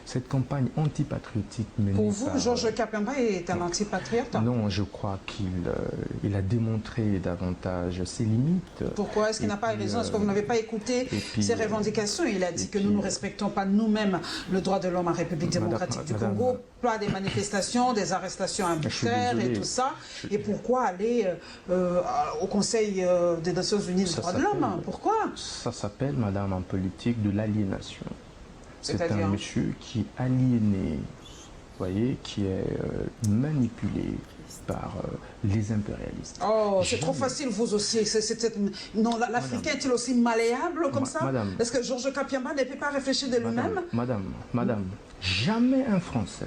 cette campagne antipatriotique menée Pour vous, par, Georges Kapiamba est un antipatriote? Non, je crois qu'il a démontré davantage ses limites. Pourquoi? Est-ce qu'il n'a pas raison? Est-ce que vous n'avez pas écouté ses revendications? Il a dit que nous ne respectons pas nous-mêmes le droit de l'homme en République démocratique du Congo, pas des manifestations, des arrestations arbitraires et tout ça. Et pourquoi aller au Conseil des Nations Unies des droits de l'homme? Pourquoi? Ça s'appelle, madame, en politique, de l'aliénation. C'est un monsieur qui est aliéné, vous voyez, qui est manipulé par les impérialistes. Oh, c'est trop facile, vous aussi. Non, l'Africain est-il aussi malléable comme ça? Est-ce que Georges Kapiamba ne peut pas réfléchir de lui-même? Madame, jamais un Français,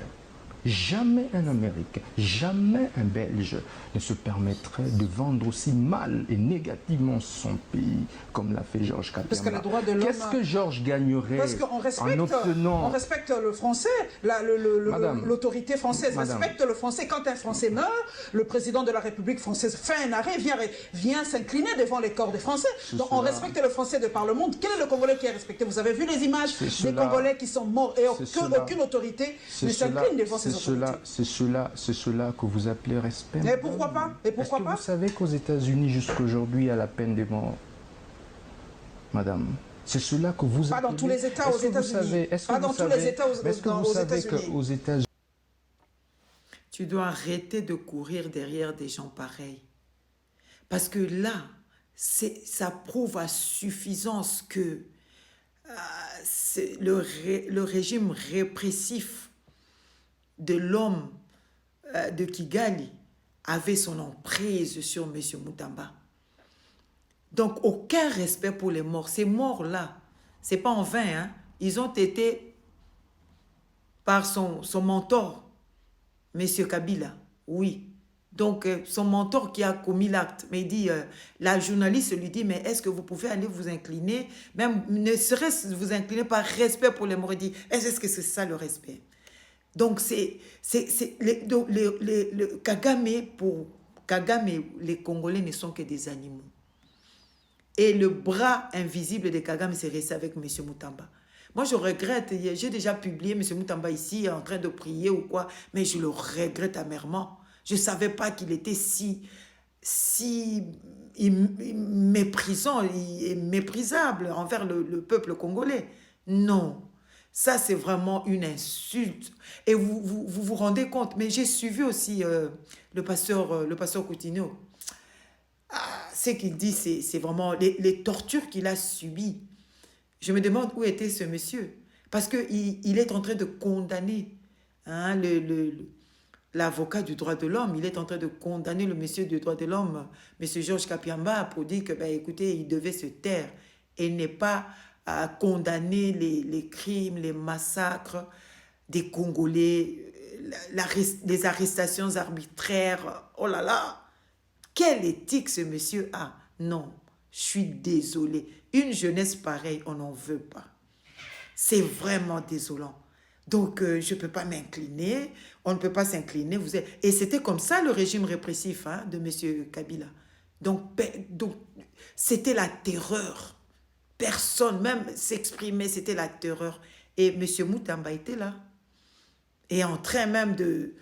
jamais un Américain, jamais un Belge ne se permettrait de vendre aussi mal et négativement son pays comme l'a fait Georges Kapiamba. Parce que le droit de l'homme... Qu'est-ce que Georges gagnerait en obtenant... On respecte le français, l'autorité française respecte le français. Quand un Français meurt, le président de la République française fait un arrêt, vient s'incliner devant les corps des Français. Donc on respecte le français de par le monde. Quel est le Congolais qui est respecté? Vous avez vu les images des Congolais qui sont morts et aucune autorité ne s'incline devant ces autorités. C'est cela que vous appelez respect. Et pourquoi pas? Et pourquoi pas? Vous savez qu'aux États-Unis, jusqu'aujourd'hui, il y a la peine de mort, madame. C'est cela que vous appelez... Pas dans tous les États aux États-Unis. Pas dans tous les États aux États-Unis. Est-ce que vous savez qu'aux États-Unis... Tu dois arrêter de courir derrière des gens pareils. Parce que là, ça prouve à suffisance que le régime répressif de l'homme de Kigali avait son emprise sur M. Mutamba. Donc, aucun respect pour les morts. Ces morts-là, ce n'est pas en vain. Hein? Ils ont été par son mentor, M. Kabila. Oui. Donc, son mentor qui a commis l'acte. Mais il dit, la journaliste lui dit, mais est-ce que vous pouvez aller vous incliner, même ne serait-ce vous incliner par respect pour les morts? Il dit, est-ce que c'est ça le respect? Donc, Kagame, pour Kagame, les Congolais ne sont que des animaux. Et le bras invisible de Kagame, c'est resté avec M. Mutamba. Moi, je regrette, j'ai déjà publié M. Mutamba ici, en train de prier ou quoi, mais je le regrette amèrement. Je ne savais pas qu'il était si méprisant et méprisable envers le peuple congolais. Non. Ça, c'est vraiment une insulte. Et vous rendez compte, mais j'ai suivi aussi le pasteur Coutinho. Ce qu'il dit, c'est vraiment les tortures qu'il a subies. Je me demande où était ce monsieur. Parce qu'il est en train de condamner l'avocat du droit de l'homme. Il est en train de condamner le monsieur du droit de l'homme, monsieur Georges Kapiamba, pour dire que, écoutez, il devait se taire et n'est pas à condamner les crimes, les massacres des Congolais, les arrestations arbitraires. Oh là là, quelle éthique ce monsieur a? Non, je suis désolée. Une jeunesse pareille, on n'en veut pas. C'est vraiment désolant. Donc, je ne peux pas m'incliner. On ne peut pas s'incliner. Et c'était comme ça le régime répressif de M. Kabila. Donc c'était la terreur. Personne, même s'exprimer, c'était la terreur. Et M. Mutamba était là. Et en train même de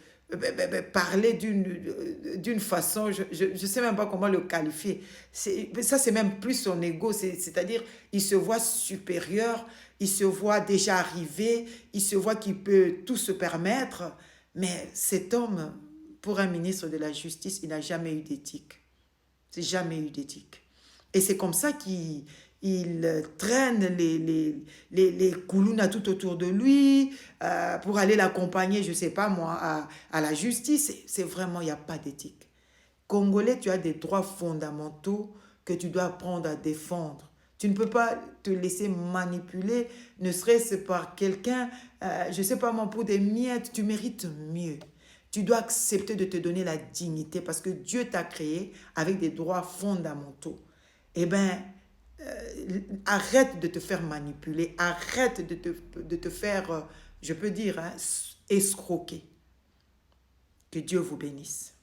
parler d'une façon, je ne sais même pas comment le qualifier. Ça, c'est même plus son ego. C'est-à-dire, il se voit supérieur, il se voit déjà arrivé, il se voit qu'il peut tout se permettre. Mais cet homme, pour un ministre de la Justice, il n'a jamais eu d'éthique. C'est jamais eu d'éthique. Et c'est comme ça qu'il traîne les koulouna tout autour de lui pour aller l'accompagner, je ne sais pas moi, à la justice. C'est vraiment, il n'y a pas d'éthique. Congolais, tu as des droits fondamentaux que tu dois apprendre à défendre. Tu ne peux pas te laisser manipuler, ne serait-ce par quelqu'un, je ne sais pas moi, pour des miettes. Tu mérites mieux. Tu dois accepter de te donner la dignité parce que Dieu t'a créé avec des droits fondamentaux. Eh bien, arrête de te faire manipuler, arrête de te faire, je peux dire, escroquer. Que Dieu vous bénisse.